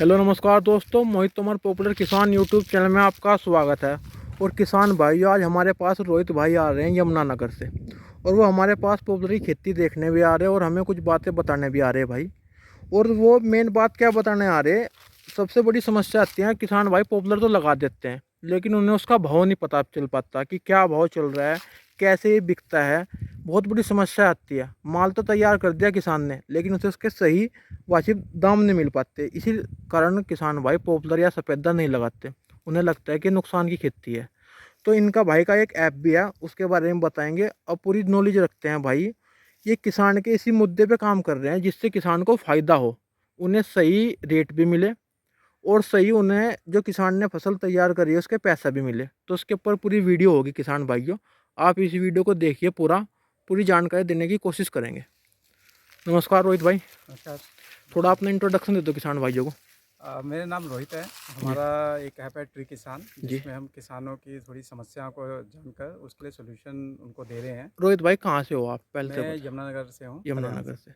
Hello नमस्कार दोस्तों, मोहित Tomar popular किसान यूट्यूब चैनल में आपका स्वागत है। और किसान भाई, आज हमारे पास रोहित भाई आ रहे हैं यमुनानगर से। और वो हमारे पास पॉपुलर की खेती देखने भी आ रहे हैं और हमें कुछ बातें बताने भी आ रहे हैं भाई। और वो मेन बात क्या बताने आ रहे हैं, सबसे बड़ी समस्या आती है, किसान भाई पॉपुलर तो लगा देते हैं लेकिन उन्हें उसका भाव नहीं पता चल पाता कि क्या भाव चल रहा है, कैसे ये बिकता है। बहुत बड़ी समस्या आती है। माल तो तैयार कर दिया किसान ने लेकिन उसे उसके सही वाजिब दाम नहीं मिल पाते। इसी कारण किसान भाई पॉपुलर या सफ़ेदा नहीं लगाते। उन्हें लगता है कि नुकसान की खेती है। तो इनका भाई का एक ऐप भी है, उसके बारे में बताएंगे और पूरी नॉलेज रखते हैं भाई। ये किसान के इसी मुद्दे पे काम कर रहे हैं जिससे किसान को फ़ायदा हो, उन्हें सही रेट भी मिले और सही उन्हें जो किसान ने फसल तैयार करी है उसके पैसा भी मिले। तो उसके ऊपर पूरी वीडियो होगी किसान भाइयों, आप इस वीडियो को देखिए, पूरी जानकारी देने की कोशिश करेंगे। नमस्कार रोहित भाई, नमस्कार। थोड़ा अपना इंट्रोडक्शन दे दो किसान भाइयों को। मेरा नाम रोहित है। जी हमारा एक ऐप है ट्री किसान, जी। जिसमें हम किसानों की थोड़ी समस्याओं को जानकर उसके लिए सॉल्यूशन उनको दे रहे हैं। रोहित भाई कहाँ से हो आप, पहले से मैं बता। यमुनानगर से हूँ, हरियाणा यमुनानगर से। से।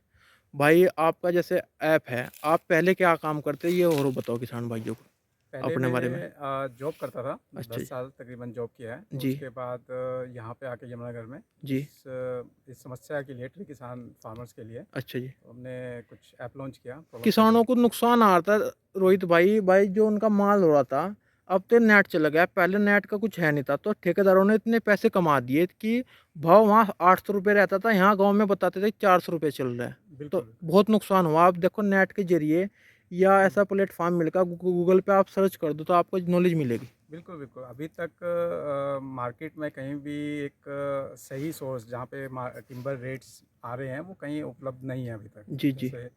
भाई आपका जैसे ऐप है, आप पहले क्या काम करते ये और बताओ किसान भाइयों को पहले अपने मैं बारे में। जॉब करता था, अच्छा 10 जी। साल तकरीबन जॉब किया है। जी उसके बाद यहाँ पे आके यमुनानगर में जी। इस समस्या के लिए, ट्री किसान फार्मर्स के लिए अच्छा जी। हमने कुछ ऐप लॉन्च किया, प्रॉब्लम किसानों सॉल्विंग। को नुकसान आ रहा था रोहित भाई, जो उनका माल हो रहा था। अब तो नेट चला गया, पहले नेट का कुछ है नहीं था, तो ठेकेदारों ने इतने पैसे कमा दिए कि भाव वहाँ 800 रुपये रहता था, यहाँ गांव में बताते थे 400 रुपये चल रहा है। तो बिल्कुल बिल्कुल। बहुत नुकसान हुआ। आप देखो नेट के जरिए या ऐसा प्लेटफॉर्म मिलेगा, गूगल पे आप सर्च कर दो तो आपको नॉलेज मिलेगी। बिल्कुल, बिल्कुल। अभी तक मार्केट में कहीं भी एक सही सोर्स जहाँ पे टिम्बर रेट्स आ रहे हैं, वो कहीं उपलब्ध नहीं है अभी तक। जी जी। जैसे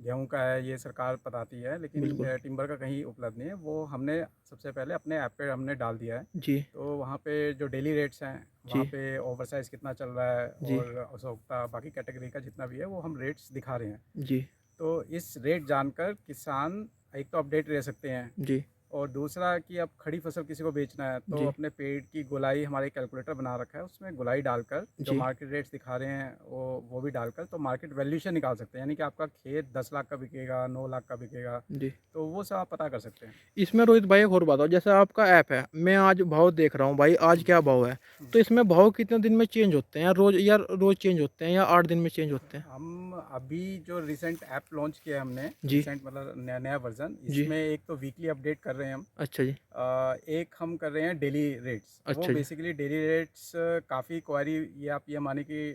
गेहूँ का है, ये सरकार बताती है, लेकिन बिल्कुल। टिम्बर का कहीं उपलब्ध नहीं है। वो हमने सबसे पहले अपने ऐप पे हमने डाल दिया है। जी तो वहाँ पे जो डेली रेट्स हैं, वहाँ जी पे ओवरसाइज़ कितना चल रहा है जी और असोक्ता बाकी कैटेगरी का जितना भी है, वो हम रेट्स दिखा रहे हैं। जी तो इस रेट जानकर किसान एक तो अपडेट रह सकते हैं, जी और दूसरा कि अब खड़ी फसल किसी को बेचना है तो जी अपने पेड़ की गोलाई, हमारे कैलकुलेटर बना रखा है, उसमें गोलाई डालकर जो जी मार्केट रेट्स दिखा रहे हैं वो भी डालकर तो मार्केट वैल्यूशन निकाल सकते हैं। यानी कि आपका खेत 10 लाख का बिकेगा, 9 लाख का बिकेगा, जी। तो वो सब आप पता कर सकते हैं। इसमें रोहित भाई एक और बताओ, जैसे आपका ऐप है, मैं आज भाव देख रहा हूँ भाई, आज हम्म, क्या भाव है। हम्म। तो इसमें भाव कितने दिन में चेंज होते हैं, या रोज चेंज होते हैं या 8 दिन में चेंज होते हैं। हम अभी जो रिसेंट ऐप लॉन्च किया है हमने, जी रिसेंट मतलब नया नया वर्जन, जी। इसमें एक तो वीकली अपडेट कर रहे हैं हम। अच्छा जी। एक हम कर रहे हैं डेली रेट्स। वो अच्छा जी। बेसिकली डेली रेट्स काफ़ी क्वारी, ये आप ये माने कि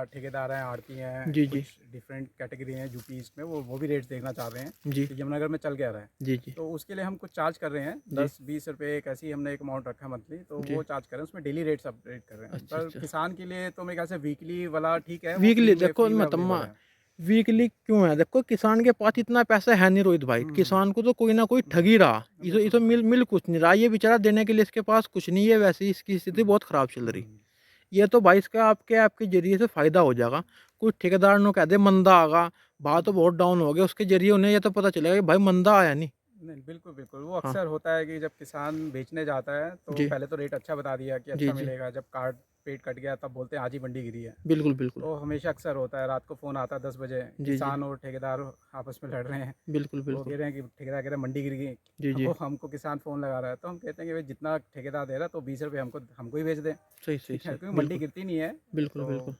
ठेकेदार हैं, आड़ती हैं, जी जी कुछ डिफरेंट कैटेगरी हैं यूपी ईस्ट में, वो भी रेट्स देखना चाह रहे हैं जी कि यमुनानगर में चल क्या रहा है। जी जी तो उसके लिए हम कुछ चार्ज कर रहे हैं, जी 10-20 रुपये एक ऐसी हमने एक अमाउंट रखा है मंथली, तो जी। वो चार्ज कर रहे हैं, उसमें डेली रेट्स अपडेट कर रहे हैं। अच्छा पर अच्छा। किसान के लिए तो मेरे ख्याल से वीकली वाला ठीक है, वो वीकली देखो फ्री में मतम्मा, अवेलेबल है। वीकली क्यों है, देखो किसान के पास इतना पैसा है नहीं रोहित भाई। हम्म, किसान को तो कोई ना कोई ठगी रहा, ये बिल्कुल तो बिल्कुल। मिल मिल कुछ नहीं रहा, ये बेचारा देने के लिए इसके पास कुछ नहीं है, वैसे ही इसकी स्थिति हम्म, बहुत ख़राब चल रही। हम्म, ये तो भाई इसका आपके ऐप के जरिए से फ़ायदा हो जाएगा। कुछ ठेकेदार नो कह दे मंदा आगा, भाव तो हम्म। बहुत डाउन हो गया, उसके जरिए उन्हें ये तो पता चलेगा कि भाई मंदा आया नहीं। नहीं, बिल्कुल, बिल्कुल। वो हाँ। अक्सर होता है कि जब किसान बेचने जाता है तो जी पहले तो रेट अच्छा बता दिया कि जी अच्छा जी। मिलेगा, जब कार्ड पेट कट गया तब बोलते हैं आज ही मंडी गिरी है। बिल्कुल बिल्कुल। तो हमेशा अक्सर होता है, रात को फ़ोन आता है 10 बजे, जी जी। किसान और ठेकेदार आपस में लड़ रहे हैं। बिल्कुल वो बिल्कुल। कह रहे हैं कि ठेकेदार कह रहे हैं मंडी गिर गई। जी जी। वो हमको किसान फ़ोन लगा रहा है, तो हम कहते हैं कि भाई जितना ठेकेदार दे रहा है तो 20 रुपये हमको हमको ही बेच दें। सही सही ठीक है, सही। क्योंकि मंडी बिल्कुल गिरती नहीं है। बिल्कुल तो बिल्कुल।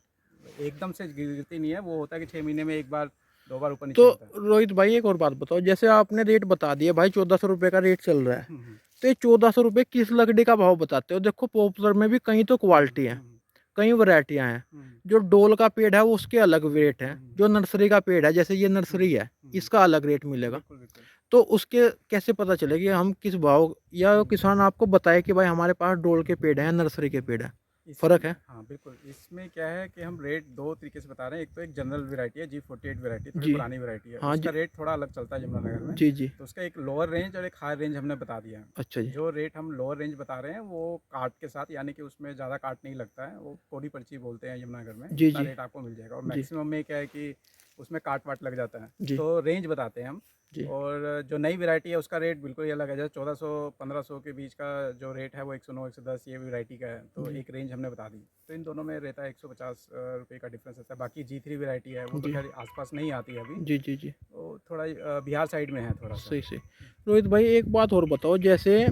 एकदम से गिरती नहीं है, वो होता है कि 6 महीने में एक बार, 2 बार ऊपर तो नीचे होता है। रोहित भाई एक और बात बताओ, जैसे आपने रेट बता दिया भाई 1400 रुपये का रेट चल रहा है। हुँ, हुँ, तो ये 1400 रुपये किस लकड़ी का भाव बताते हो। देखो पॉपुलर में भी कई तो हुँ, क्वालिटी है, हुँ, कई वैरायटियाँ हैं। हुँ, जो डोल का पेड़ है वो उसके अलग रेट है, हुँ, जो नर्सरी का पेड़ है जैसे ये हुँ, नर्सरी है हुँ। इसका अलग रेट मिलेगा। बिल्कुल, बिल्कुल। तो उसके कैसे पता चले कि हम किस भाव, या हुँ। किसान आपको बताए कि भाई हमारे पास डोल के पेड़ हैं, नर्सरी के पेड़ हैं, फर्क इसमें है। हाँ, बिल्कुल। इसमें क्या है कि हम रेट 2 तरीके से बता रहे हैं। एक तो एक जनरल वैरायटी है, G48 वैरायटी, थोड़ी जी। पुरानी वैरायटी है। हाँ उसका जी। रेट थोड़ा अलग चलता है यमुनानगर में। जी जी। तो उसका एक लोअर रेंज और एक हायर रेंज हमने बता दिया है। अच्छा जी। जो रेट हम लोअर रेंज बता रहे हैं वो काट के साथ, यानी कि उसमें ज़्यादा काट नहीं लगता है, वो कोड़ी पर्ची बोलते हैं यमुनानगर में, जी इतना जी रेट आपको मिल जाएगा। और जी मैक्सिमम में क्या है कि उसमें काट वाट लग जाता है, जी तो रेंज बताते हैं हम। जी और जो नई वैरायटी है उसका रेट बिल्कुल ही अलग है, जैसे 1400-1500 के बीच का जो रेट है वो 109-110 ये वैरायटी का है, तो जी एक रेंज हमने बता दी। तो इन दोनों में रहता है 150 रुपये का डिफरेंस रहता है। बाकी G3 वैरायटी है वो तो जी खैर आसपास नहीं आती है अभी, जी जी जी वो थोड़ा बिहार साइड में है थोड़ा सा। सही सही। रोहित भाई एक बात और बताओ, जैसे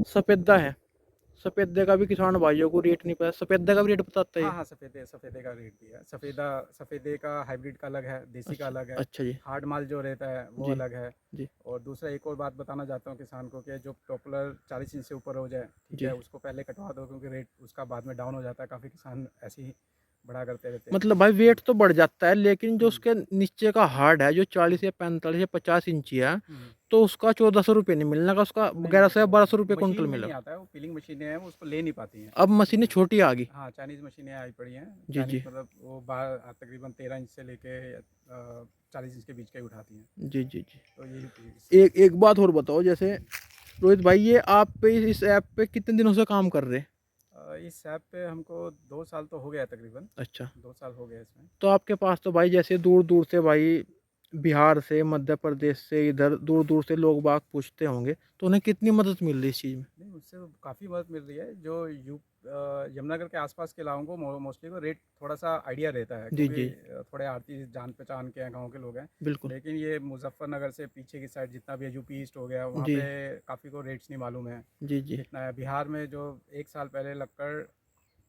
सफेदा है, सफेदे का भी किसान भाइयों को रेट नहीं पता, सफेदे का भी रेट बताता है हाँ ये? हाँ, सफ़ेदे सफ़ेदे का रेट भी है। सफ़ेदे का हाइब्रिड का अलग है, देसी का अच्छा अलग है। अच्छा जी हार्ड माल जो रहता है वो जी अलग है। जी और दूसरा एक और बात बताना चाहता हूँ किसान को कि जो पॉपुलर 40 इंच से ऊपर हो जाए, ठीक जी। है, उसको पहले कटवा दो, क्योंकि रेट उसका बाद में डाउन हो जाता है। काफ़ी किसान ऐसे ही बढ़ा करते रहते हैं। मतलब भाई वेट तो बढ़ जाता है, लेकिन जो हुँ, उसके नीचे का हार्ड है जो हुँ, 40 या 45 या 50 इंची है, हुँ। तो उसका 1400 रुपये नहीं मिलने का, उसका नहीं, 1100 या वो 1200 रुपये मशीन कुंटल में नहीं मिलेगा। आता है, वो पिलिंग मशीनें हैं, वो उसको ले नहीं पाती हैं। अब ठीक मशीनें है। छोटी आ गई। हाँ, चाइनीज़ मशीनें आई पड़ी हैं। जी चाइनीज़ जी मतलब वो तकरीबन 13 इंच से लेके 40 इंच के बीच का ही उठाती हैं। जी जी जी। तो यही थी इसकी। एक एक बात और बताओ, जैसे रोहित भाई ये आप पे इस ऐप पे कितने दिनों से काम कर रहे हैं? इस ऐप पे हमको 2 साल तो हो गया तकरीबन, अच्छा, 2 साल हो गए इसमें। तो आपके पास तो भाई जैसे दूर दूर से भाई, बिहार से, मध्य प्रदेश से, इधर दूर दूर से लोग बाग पूछते होंगे, तो उन्हें कितनी मदद मिल रही है इस चीज़ में? नहीं, उससे काफ़ी मदद मिल रही है। जो यमुनानगर के आसपास के इलाकों को मोस्टली को रेट थोड़ा-सा आइडिया रहता है, जी क्योंकि जी थोड़े आड़ती जान-पहचान के हैं, गाँव के लोग हैं। बिल्कुल। लेकिन ये मुज़फ्फरनगर से पीछे की साइड जितना भी है, यूपी ईस्ट हो गया, वहाँ जी पे काफ़ी को रेट्स नहीं मालूम है, जी जी कितना है। बिहार में जो 1 साल पहले लक्कड़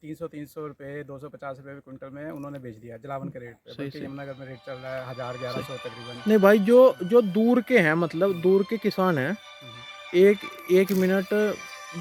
300 रुपए, 250 रुपए क्विंटल में उन्होंने बेच दिया जलावन के रेट पे, सही बल्कि सही यमुनानगर में रेट चल रहा है 1000 सही। 1100 तकरीबन। नहीं भाई, जो जो दूर के हैं, मतलब हुँ, दूर के किसान हैं, हुँ, एक एक मिनट,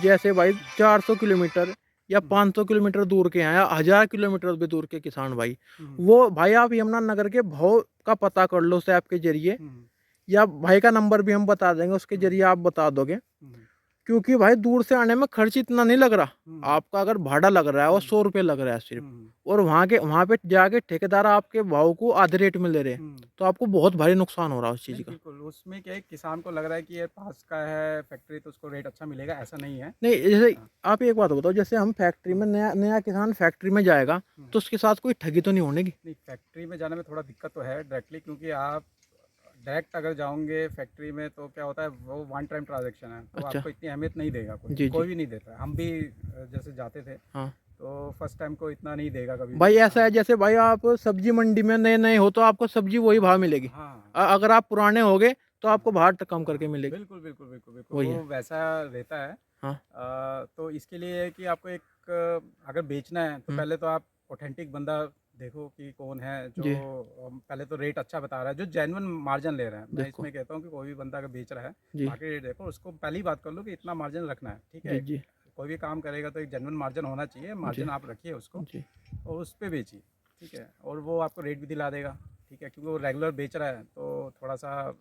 जैसे भाई 400 किलोमीटर या हुँ, 500 किलोमीटर दूर के हैं, या 1000 किलोमीटर भी दूर के किसान भाई, हुँ, वो भाई आप यमुनानगर के भाव का पता कर लो उस ऐप के जरिए, हुँ, या भाई का नंबर भी हम बता देंगे, उसके हुँ, जरिए आप बता दोगे। हुँ, क्योंकि भाई दूर से आने में खर्च इतना नहीं लग रहा। हुँ, आपका अगर भाड़ा लग रहा है वो हुँ, 100 रुपये लग रहा है सिर्फ, हुँ, और वहाँ पे जाके ठेकेदार आपके भाव को आधे रेट में ले रहे हैं, हुँ। तो आपको बहुत भारी नुकसान हो रहा है उस चीज़ नहीं, का। बिल्कुल, उसमें क्या है, किसान को लग रहा है कि ये पास का है फैक्ट्री तो उसको रेट अच्छा मिलेगा, ऐसा नहीं है। नहीं, जैसे हाँ, आप एक बात बताओ, जैसे हम फैक्ट्री हुँ, में, नया नया किसान फैक्ट्री में जाएगा, हुँ। तो उसके साथ कोई ठगी तो नहीं होने की? नहीं, फैक्ट्री में जाने में थोड़ा दिक्कत तो है डायरेक्टली, क्योंकि आप डायरेक्ट अगर जाओगे फैक्ट्री में तो क्या होता है, वो वन टाइम ट्रांज़ैक्शन है, तो अच्छा। आपको इतनी अहमियत नहीं देगा कोई, जी जी कोई भी नहीं देता है। हम भी जैसे जाते थे, हाँ तो फर्स्ट टाइम को इतना नहीं देगा कभी भी। भाई, ऐसा हाँ, है जैसे भाई आप सब्जी मंडी में नए नए हो तो आपको सब्जी वही भाव हाँ, मिलेगी। हाँ, अगर आप पुराने होगे तो आपको हाँ, भाव कम करके हाँ, मिलेगी। बिल्कुल, बिल्कुल, बिल्कुल, बिल्कुल, वही है। वो वैसा रहता है। हाँ। तो इसके लिए है कि आपको एक अगर बेचना है तो हम्म, पहले तो आप ऑथेंटिक बंदा देखो कि कौन है जो जी पहले तो रेट अच्छा बता रहा है, जो जेन्युइन मार्जिन ले रहा है। मैं देखो। इसमें कहता हूँ कि कोई भी बंदा अगर बेच रहा है, जी मार्केट रेट देखो, उसको पहली बात कर लो कि इतना मार्जिन रखना है, ठीक जी है। जी कोई भी काम करेगा तो एक जेन्युइन मार्जिन होना चाहिए, जी मार्जिन आप रखिए उसको जी और उस पे बेचिए, ठीक है। और वो आपको रेट भी दिला देगा, ठीक है, क्योंकि वो रेगुलर बेच रहा है, तो थोड़ा सा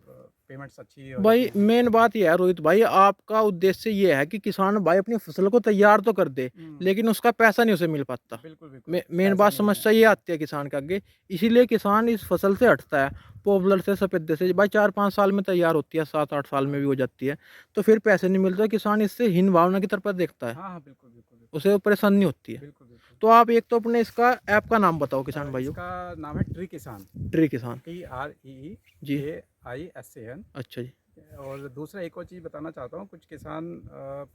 पेमेंट्स अच्छी हो जाती भाई हैं। मेन बात यह है रोहित भाई, आपका उद्देश्य ये है कि किसान भाई अपनी फसल को तैयार तो कर दे, हुँ, लेकिन उसका पैसा नहीं उसे मिल पाता। बिल्कुल, बिल्कुल, मेन पैसा बात नहीं है। समस्या ये आती है किसान के आगे, इसीलिए किसान इस फसल से हटता है। पॉपुलर से, सफेदे से भाई 4-5 साल में तैयार होती है, 7-8 साल में भी हाँ, हो जाती है, तो फिर पैसे नहीं मिलते, किसान इससे हीन भावना की तरफ देखता है, हाँ, हाँ, बिल्कुल, बिल्कुल, बिल्कुल, उसे परेशानी होती है। बिल्कुल, बिल्कुल। तो आप एक तो अपने इसका ऐप का नाम बताओ किसान भाइयों। इसका नाम है ट्री किसान, ट्री किसान। जी। TREEKISAN। अच्छा जी और दूसरा एक और चीज़ बताना चाहता हूँ, कुछ किसान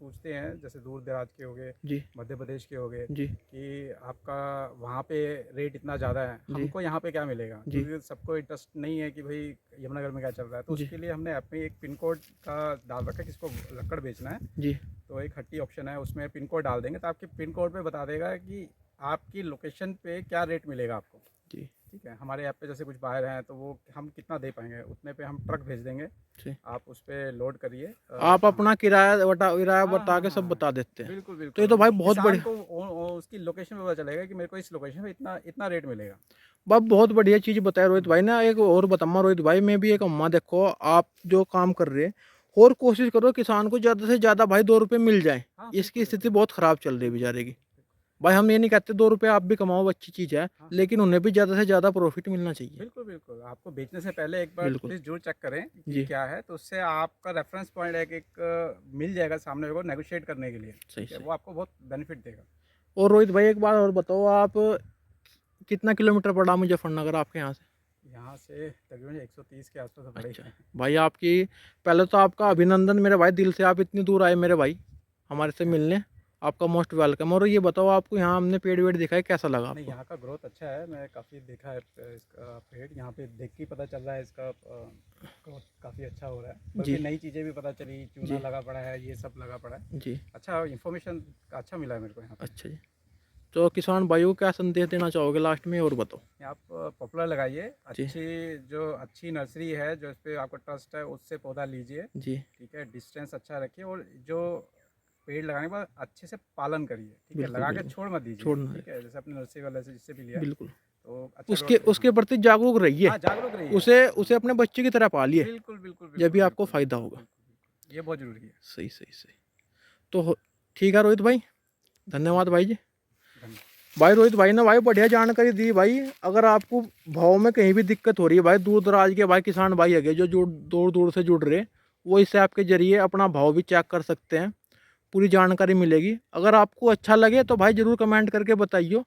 पूछते हैं, जैसे दूर दराज के हो गए, जी मध्य प्रदेश के हो गए, जी कि आपका वहाँ पे रेट इतना ज़्यादा है, जी हमको यहाँ पे क्या मिलेगा, जी क्योंकि सबको इंटरेस्ट नहीं है कि भाई यमुनानगर में क्या चल रहा है। तो जी उसके लिए हमने ऐप में एक पिन कोड का डाल रखा है, किसको लक्कड़ बेचना है, जी तो एक हट्टी ऑप्शन है, उसमें पिन कोड डाल देंगे तो आपके पिन कोड पे बता देगा कि आपकी लोकेशन पे क्या रेट मिलेगा आपको, जी ठीक है। हमारे ऐप पे जैसे कुछ बायर हैं तो वो हम कितना दे पाएंगे उतने पे हम ट्रक भेज देंगे, जी। आप उस पे लोड करिए। आप हाँ, अपना किराया हाँ, बता हाँ, के हाँ, सब हाँ, बता देते हैं। बिल्कुल, तो ये बिल्कुल, तो भाई वो बहुत किसान बढ़िया, को उसकी लोकेशन पे पता चलेगा कि मेरे को इस लोकेशन पे इतना इतना रेट मिलेगा। बहुत बढ़िया चीज़ बताया रोहित हुँ, भाई ना। एक और बताऊंगा रोहित भाई, मैं भी एक अम्मा, देखो आप जो काम कर रहे हैं, और कोशिश करो किसान को ज़्यादा से ज़्यादा भाई 2 रुपये मिल जाए। हाँ, इसकी बिल्कुल, स्थिति बिल्कुल, बहुत ख़राब चल रही है बिल्कुल, बेचारे बिल्कुल, की। बिल्कुल। भाई हम ये नहीं कहते 2 रुपये आप भी कमाओ, अच्छी चीज़ है, हाँ, हाँ, लेकिन उन्हें भी ज़्यादा से ज़्यादा प्रॉफिट मिलना चाहिए। बिल्कुल, बिल्कुल, आपको बेचने से पहले एक बार बिल्कुल। प्लीज़ ज़रूर चेक करें कि जी क्या है, तो उससे आपका रेफ़रेंस पॉइंट है कि एक मिल जाएगा सामने वाले को नेगोशिएट करने के लिए, सही ठीक है? सही। वो आपको बहुत बेनिफिट देगा। और रोहित भाई एक बात और बताओ, आप कितना किलोमीटर पड़ा मुजफ्फरनगर आपके यहाँ से? यहाँ से तकरीबन 130 के आसपास पड़े। अच्छा भाई, आपकी पहले तो आपका अभिनंदन मेरे भाई, दिल से आप इतनी दूर आए मेरे भाई हमारे से मिलने, आपका मोस्ट वेलकम। और ये बताओ, आपको यहाँ हमने पेड़ वेड़ दिखाया, कैसा लगा नहीं, आपको? यहाँ का ग्रोथ अच्छा है, मैं काफ़ी देखा है इसका पेड़, यहाँ पे देख के ही पता चल रहा है इसका ग्रोथ काफ़ी अच्छा हो रहा है। जी बल्कि नई चीज़ें भी पता चली, चूना जी लगा पड़ा है, ये सब लगा पड़ा है। जी। अच्छा इन्फॉर्मेशन अच्छा मिला है मेरे को यहाँ पे। अच्छा जी, तो किसान भाइयों को क्या संदेश देना चाहोगे लास्ट में, और बताओ? आप पॉपुलर लगाइए, जी अच्छी नर्सरी है जो इस पर आपको ट्रस्ट है, उससे पौधा लीजिए। जी ठीक है, डिस्टेंस अच्छा रखिए, और जो पेड़ लगाने के बाद अच्छे से पालन करिए। ठीक है, बिल्कुल लगा के बिल्कुल, छोड़ मत दीजिए। छोड़ना है ठीक है, जैसे अपने नर्सरी वाले से जिससे भी लिया बिल्कुल। तो अच्छा उसके ग्रोथ। उसके प्रति जागरूक रहिए, हाँ, जागरूक रहिए। उसे उसे अपने बच्चे की तरह पालिए, बिल्कुल, बिल्कुल, जब बिल्कुल, भी आपको बिल्कुल, फ़ायदा बिल्कुल, होगा। बिल्कुल, बिल्कुल। ये बहुत ज़रूरी है। सही सही सही। तो ठीक है रोहित भाई, धन्यवाद भाई जी। धन्यवाद। भाई रोहित भाई ने भाई बढ़िया जानकारी दी भाई। अगर आपको भाव में कहीं भी दिक्कत हो रही है भाई, दूर दराज के भाई किसान भाई है जो दूर दूर से जुड़ रहे, वो इससे आपके जरिए अपना भाव भी चेक कर सकते हैं, पूरी जानकारी मिलेगी। अगर आपको अच्छा लगे तो भाई ज़रूर कमेंट करके बताइए,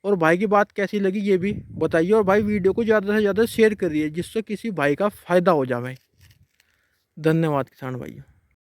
और भाई की बात कैसी लगी ये भी बताइए। और भाई वीडियो को ज़्यादा से ज़्यादा शेयर करिए, जिससे किसी भाई का फ़ायदा हो जाए। धन्यवाद किसान भाई।